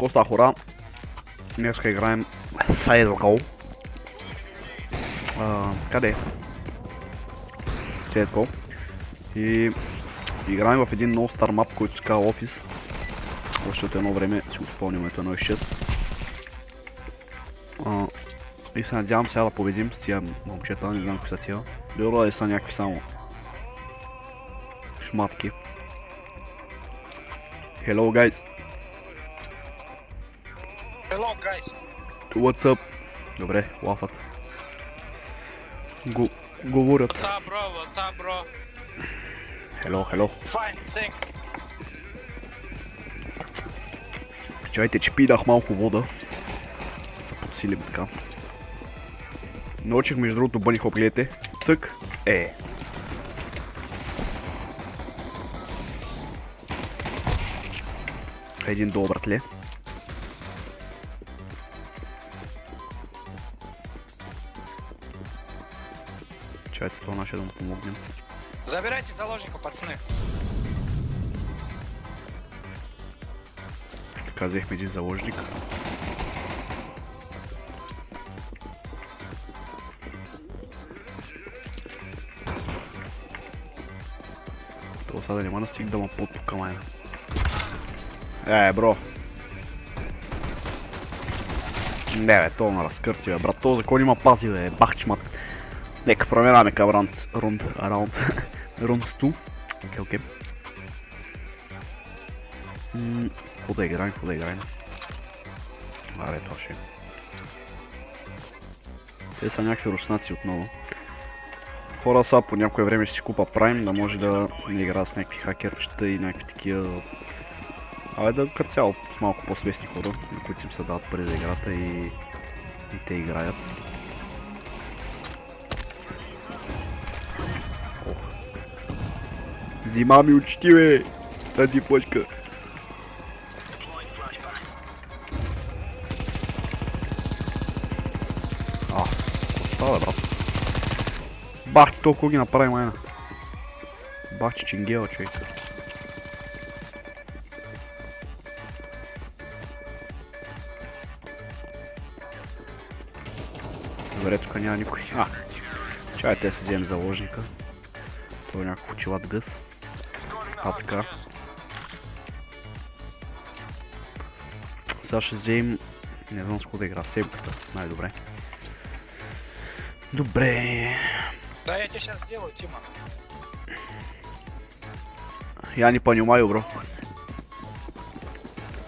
Коста хора, днеска играем CSGO. Къде е? CSGO. И играем в един нов стар мап, който се казва Office. Още от едно време си го спомням, ето 1.6. И се надявам сега да победим с тия момчета, не знам какви са тия. Добро да са някакви само шматки. Hello guys. Hello guys. What's up? Добре, лафат. Говорят. What's up bro? What's up bro? Hello. Fine, thanks. Чайте, че пидах малко вода. Се подсилим така. Научих между другото бъни хоп, гледайте. Цък. Един добър тле. Чайте, това наше да му помогнем. Забирайте заложника, пацаны. Така, взехме един заложник. Това сега да няма да стиг да ма под тука, майна. Бро. Не бе, то на разкърти бе, брат. То закон има пази бе, бахчмат. Нека променяме към рунд 2. Окей. Какво да играем? Абе, това ще. Те са някакви руснаци отново. Хора са по някое време ще си купа Prime, да може да не игра с някакви хакерчета и някакви такива. Абе да като цяло с малко по-свестни хора, на които им се дават пари за играта и те играят. Взима ми очки бе! Тази почка! Какво става брат? Бах ти толкова ги направи майна! Бах ти чингела човек! Добре, тук няма никой. Чай те си вземем заложника. Това е някакво чилат гъс. Така. Сега ще вземем... Не знам с какво да игра. Себката. Най-добре. Добре. Да, я тебе сейчас сделаю, Тима. Я не понимаю, бро.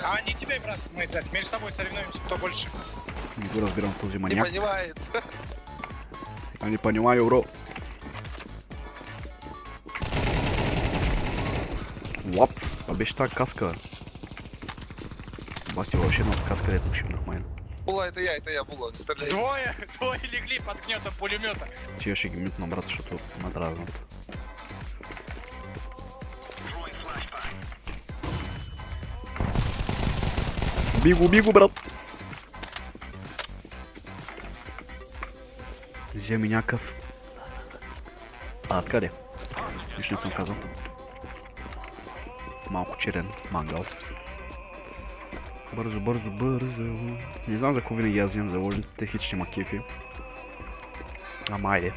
А не тебе, брат, мы между собой соревнуемся, кто больше. Не го разбирам този маняк. Не понимает. Я не понимаю, бро. Лап, това беше тази каска. Бати въобще една каска, дето ще нахмайна. Була, это я, Була, не стреляй. Двое легли под гнетом пулемета. Тия ще ги мютна, брат, защото надразнат. Бигу, брат! Вземи някакъв... Откъде? Нищо не съм казал. Малко черен мангал. Бързо. Не знам за какво винаги аз взимам заложниците, хич ще ма кефи. Ама айде.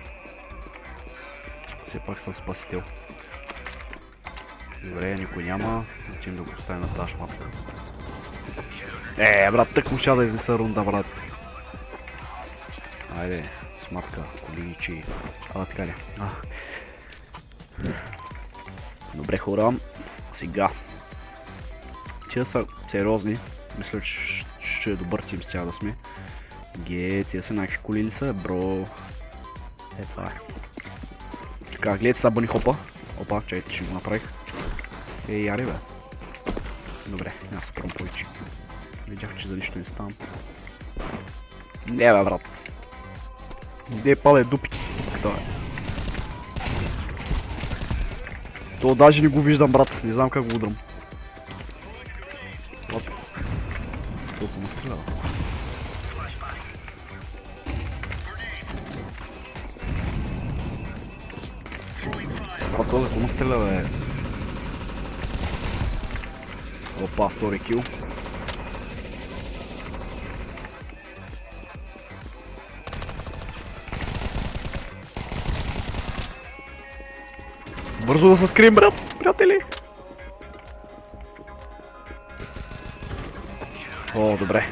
Все пак съм спасител. Добре, никой няма. Отим да го оставим на тази шматка. Брат, тък му ще да изнеса рунда, брат. Айде, сматка, количи. Така ли? Добре, хора. Сега. Тия са сериозни. Мисля, че ще е добър тим с тях да сме. Тия са някакви колили са, бро. Това е. Така, гледайте са бъни хопа. Опа, чайте, ще го направих. Яри бе. Добре, няма се пръм повече. Видях, че за нищо не ставам. Не бе, брат. Де пале дупи. Това е. То даже не го виждам, брат. Не знам как го удрам. Толкова му стрелява. Брат, това за му стрелява, бе. Опа, втори кил. Бързо да се скрием, брат, приятели! О, добре.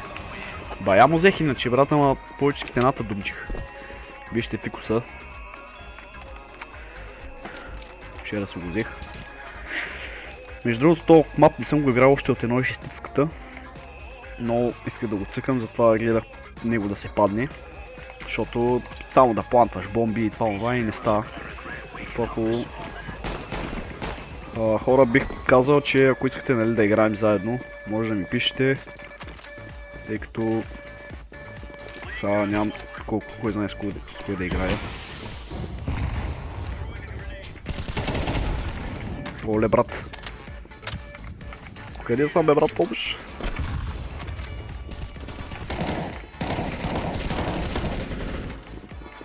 Бая му взех иначе, брат, ама повече стената думчих. Вижте фикуса. Вчера си го взех. Между другото, този мап не съм го играл още от 1.6-ката. Но исках да го цъкам, затова гледах него да се падне. Защото само да плантваш бомби и това и не става. По-хубаво. Хора, бих казал, че ако искате, нали, да играем заедно, може да ми пишете. Тъй като сега нямам кой знае с кой да играя. Оле, брат. Къде съм, бе, брат, помощ?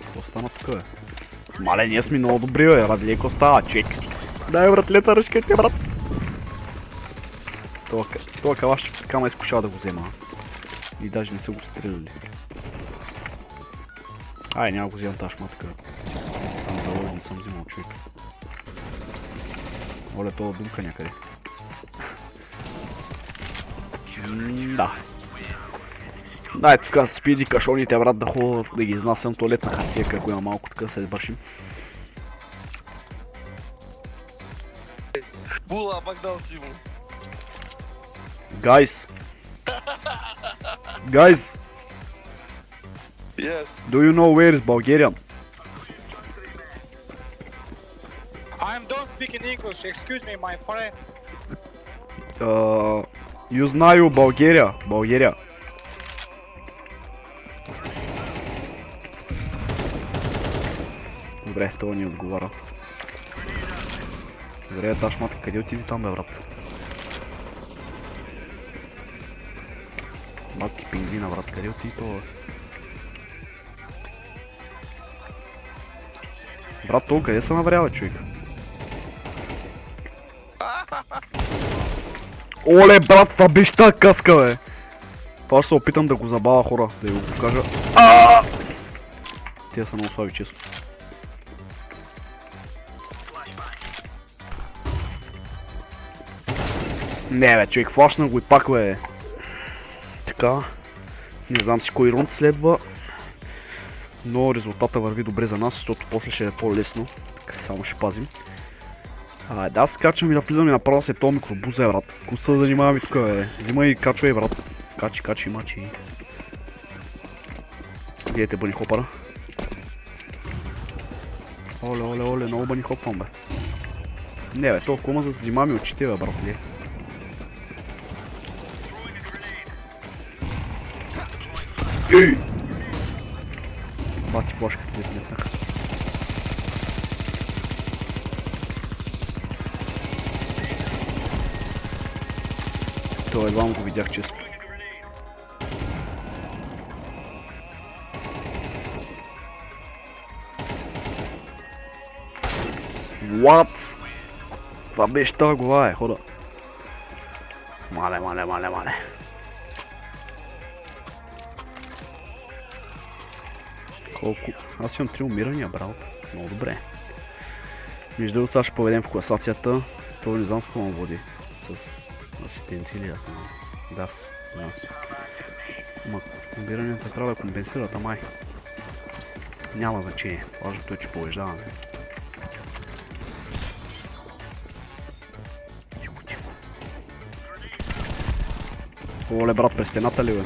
Какво стана тук, бе? Мале, ние сме много добри, бе, ради леко става, човек. Дай, братлета, ръчкайте, брат. Това калаш кама изкушава да го взема. И даже не са го стреляли. Ай, няма го вземам тази шматка. Сам заложен, не съм взимал, човек. Оле, това думка някъде. Да. Дай така спиди кашоните, брат, да ходя да ги изнасям туалетна хартия, ако има малко така да се избършим. Була, Багдал Тиму. Guys! Guys! Yes. Do you know where is Bulgarian? I don't speak in English, excuse me, my friend. You знаю Bulgaria. Bulgaria. Добре, това ни отговаря. Добре, тази шматка, къде отиди там, бе, брат? Матки пингвина, брат, къде отиди това? Брат, това къде се наврява, човек? Оле, брат, това беше тази каска, бе! Това ще се опитам да го забавя, хора, да ви го покажа. Тия са много слаби, честно. Не, бе, човек, флашна го и пак, бе. Така. Не знам си кой рунд следва. Но резултата върви добре за нас, защото после ще е по-лесно. Така, само ще пазим. Да, скачам и да влизаме направо след този микробуза, брат. Ко се занимаваме тук, бе. Взимай и качвай, брат. Качи, мачи. Гледайте бъни хопара. Оле, много бъни хопвам, бе. Не, бе, толкова ма за да взимаме очите, бе, брат, ли. Бати плашката, дете летнаха. Това едва му го видях често. What? Това беше тази глава, е, хода. Мале. Колко? Аз имам 3 умирания, брат. Много добре. Между другото, сега ще поведем в класацията. Това не знам с какво му води. С асистенция или аз не знам. Да, с нас. Ама умиранията трябва да компенсират, амай. Няма значение. Важното е, че побеждаваме. Тихо. Оле, брат, през стената ли, бе?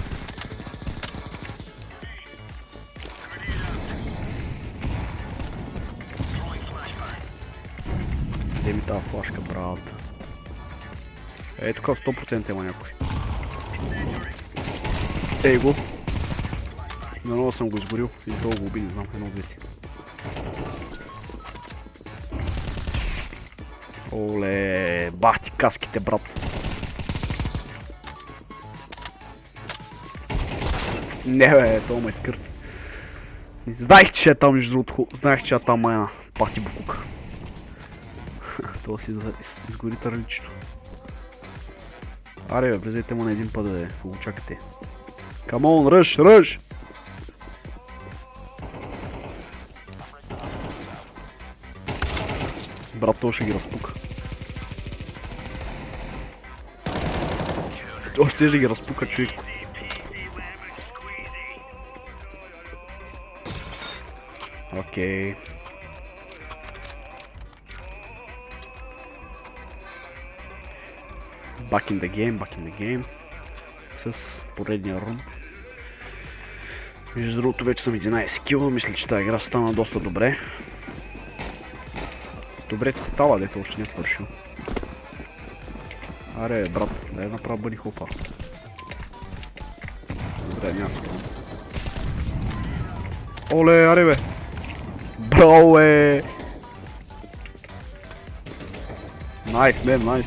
Де ми тази флашка, брат? Ей, тук 100% има някой. Ей го! Наново съм го изгорил и то го уби, не знам, едно от двете. Оле, бах ти каските, брат! Не, бе, то ме изкърти. Знаех, че е там, между другото, знаех, че е там една пати букука. Това си изгори търличето. Аре, бе, влезайте му на един път, бе, го чакате. Come on, rush! брат, то ще ги разпука. То ще ги разпука, човек. Окей. Back in the game. С поредния рун. Между другото вече съм 11 кила, мисля, че тази игра стана доста добре. Добре ти става, дето още не е свършил. Аре, брат, дай направо бъди хопа. Добре, няма се пръвам. Оле, аре бе! Браво бе! Найс, мен, найс.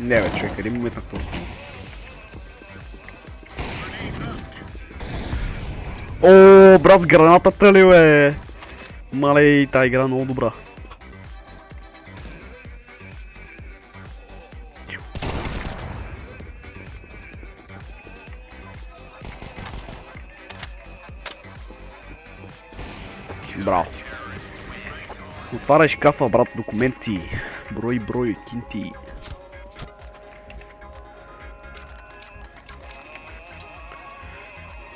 Не бе, човек, един момент на това. О, брат, с гранатата ли бе? Малей, тази игра е много добра. Браво. Отваряй шкафа, брат, документи. Брой, кинти.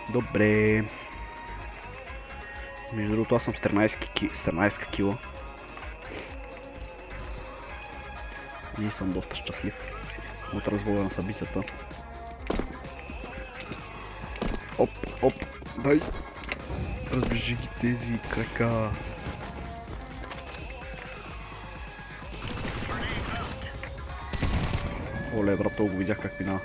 Добре. Между другото, аз съм с 13 кила. И съм доста щастлив от развоя на събитията. Оп, дай. Разбежи ги тези крака. Оле, брат, го видях как минава.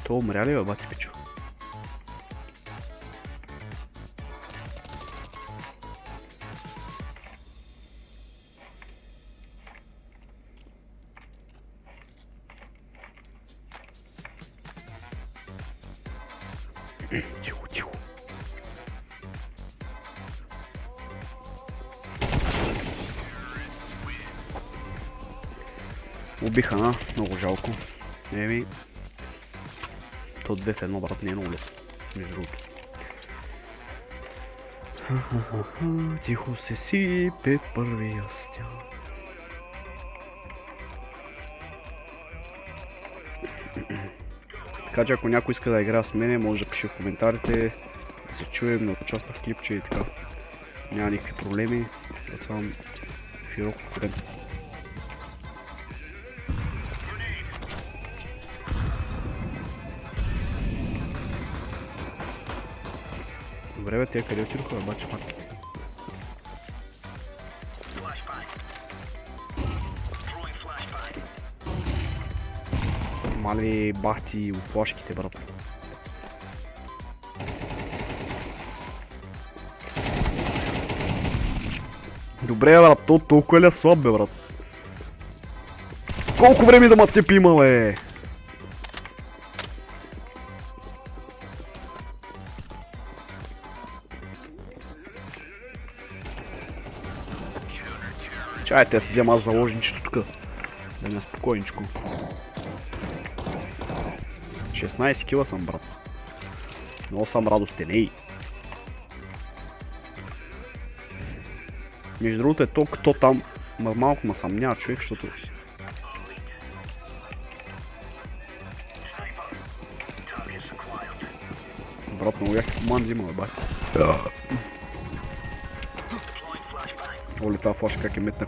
То умря ли бе, бати пичо? Тихо. Убиха, на, много жалко. Еми. То 2 в 1, брат, не е много лесно. Между другото. Тихо се сипе първия стян. Така че ако някой иска да играе с мене, може да пише в коментарите, да се чуем, да участва в клипче и така. Няма никакви проблеми, да съм широко конкурент. Добре бе, тия къде отидоха, обаче пак. Мали бахти от флашките, брат. Добре, брат, то толкова ли е слаб, бе, брат? Колко време да ма цепи има, бе? Чайте, да си взема заложничето тук. Да ми е спокойничко. 16 кила съм, брат. Много съм радостен, ей. Между другото е толкова там. Малко ма съмнява човек, защото... Брат, много яки команди има, бе. Оле, тази флашка как е метна.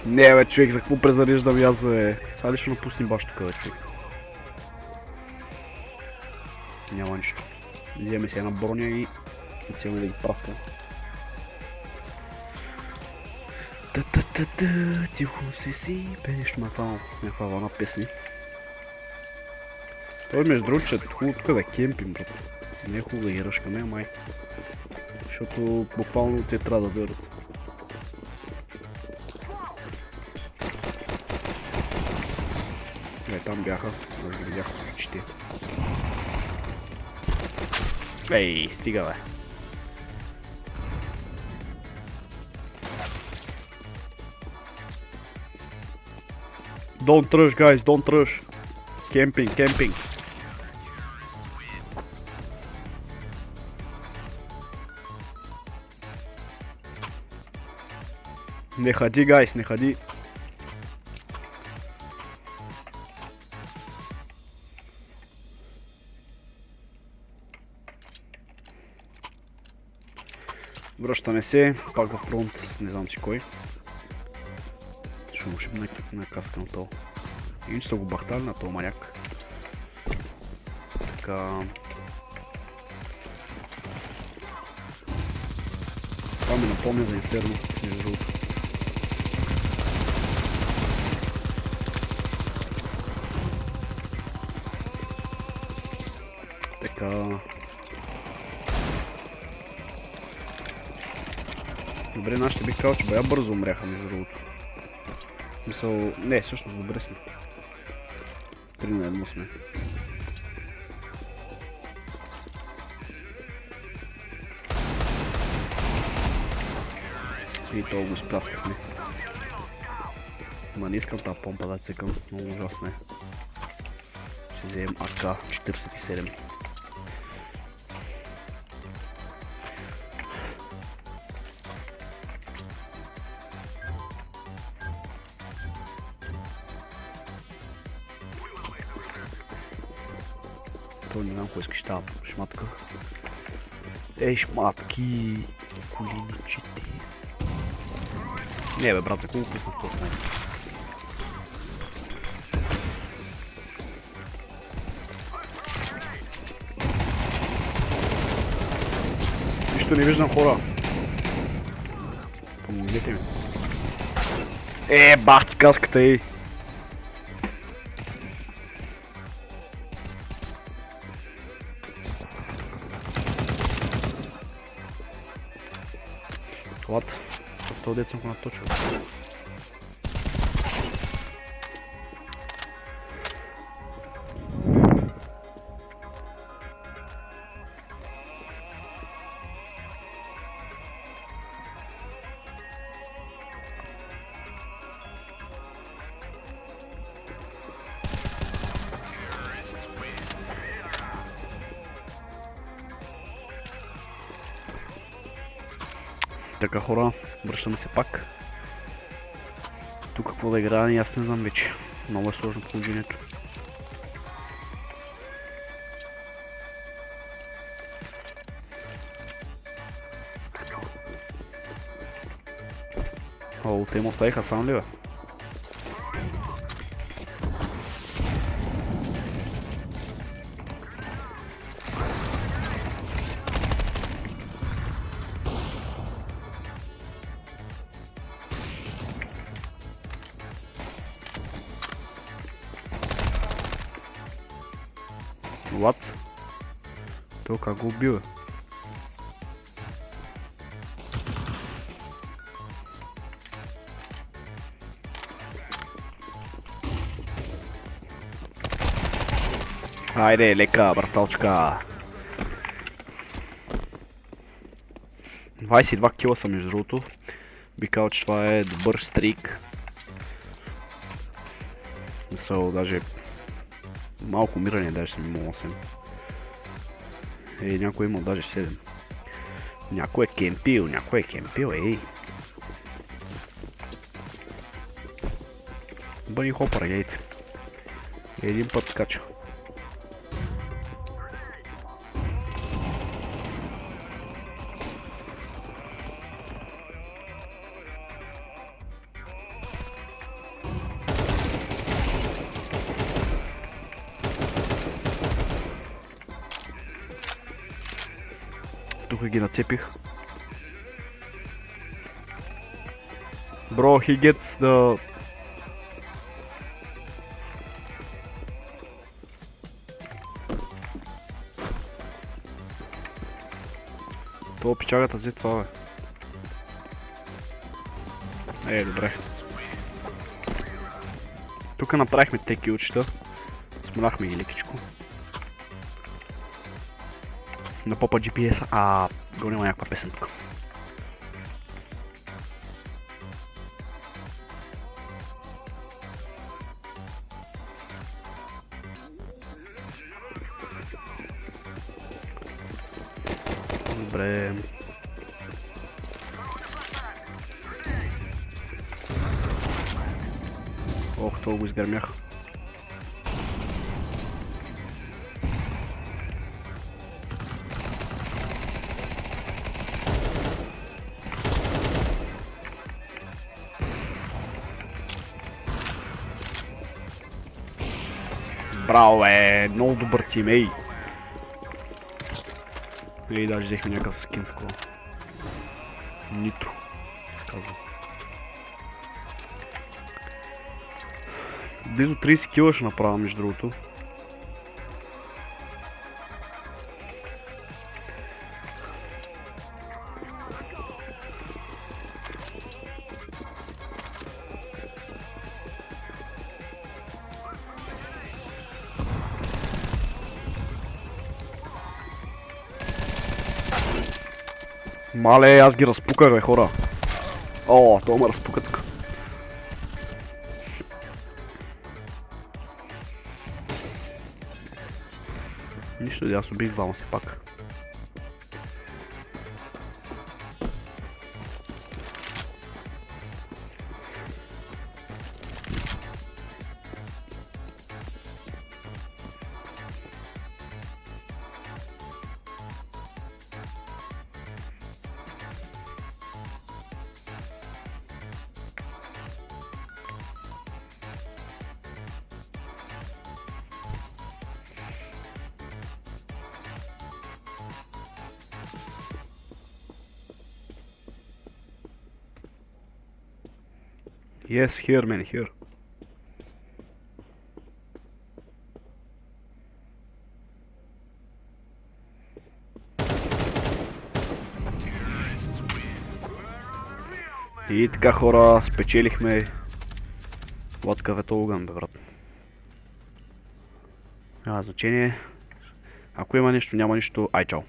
Не бе, човек, за какво презареждам и аз, бе? Сега ли ще напуснем баш тук, бе, човек? Няма нищо. Вземе си една броня и отиваме да ги праскам. Та-та-та-та, тихо се сипеш, това някаква вълна песни. Той между другото, че е хубаво тук да кемпим, брат. Не е хубаво да ги ръшкаме, май. Защото буквално те трябва да дойдат. Там бяха, може да ги видях с очите. Ей, стига бе. Don't rush, guys, don't rush. Camping, camping. Не ходи, guys, не ходи. Връщаме се, пак в фронт, не знам си кой. Ще му шибна на каска на това. Иначе са го бахтали на този маняк. Така... Това ми напомня за Инферно, между другото. Така... Добре, нашите бих казал, че бая бързо умряха, между другото. Мисъл... Не, всъщност добре сме. 3 на 1 сме. И това го изпляскахме. Ма не искам тази помпа да цекам, много ужасно е. Ще вземем АК-47. То не знам кой искаш тази шматка. Ей, шматки! Колиничите. Не бе, брат, за колко пуснах това снайпер? Нищо не виждам, хора. Помогнете ми. Бах ти каската, ей! What? Това дет съм го наточил. Така, хора, връщаме се пак. Тук какво да играя, аз не знам вече. Много е сложно положението. О, те му оставиха сам ли бе? What? Той как го убил? Айде, лека, браталчка. 22 кила съм, между другото. Би казал, че това е добър стрик. Мисъл, даже малко умиране, даже съм имал 8. Някой имал даже 7. Някой е кемпил, ей. Бъни хопър, гейте. Един път скача. Тук ги нацепих. Bro, he gets the... Това пичагата взе това, бе. Добре. Тук направихме те килчета. Смолахме ги лекичко. На попа GPS-а. Гоним някаква песен тук. Добре. Ох, това го изгърмях. Браво, много добър тим, ей! Ей, даже взехме някакъв скин такова. Нитро, казвам. Близо 30 кила ще направя, между другото. Мале, аз ги разпуках, бе, хора. О, това ме разпука тук. Нищо, аз убих двама си пак. Yes, here, man, here. И така, хора, спечелихме лодкавето огън, бе, брат. Няма значение. Ако има нещо, няма нищо, ай, чао.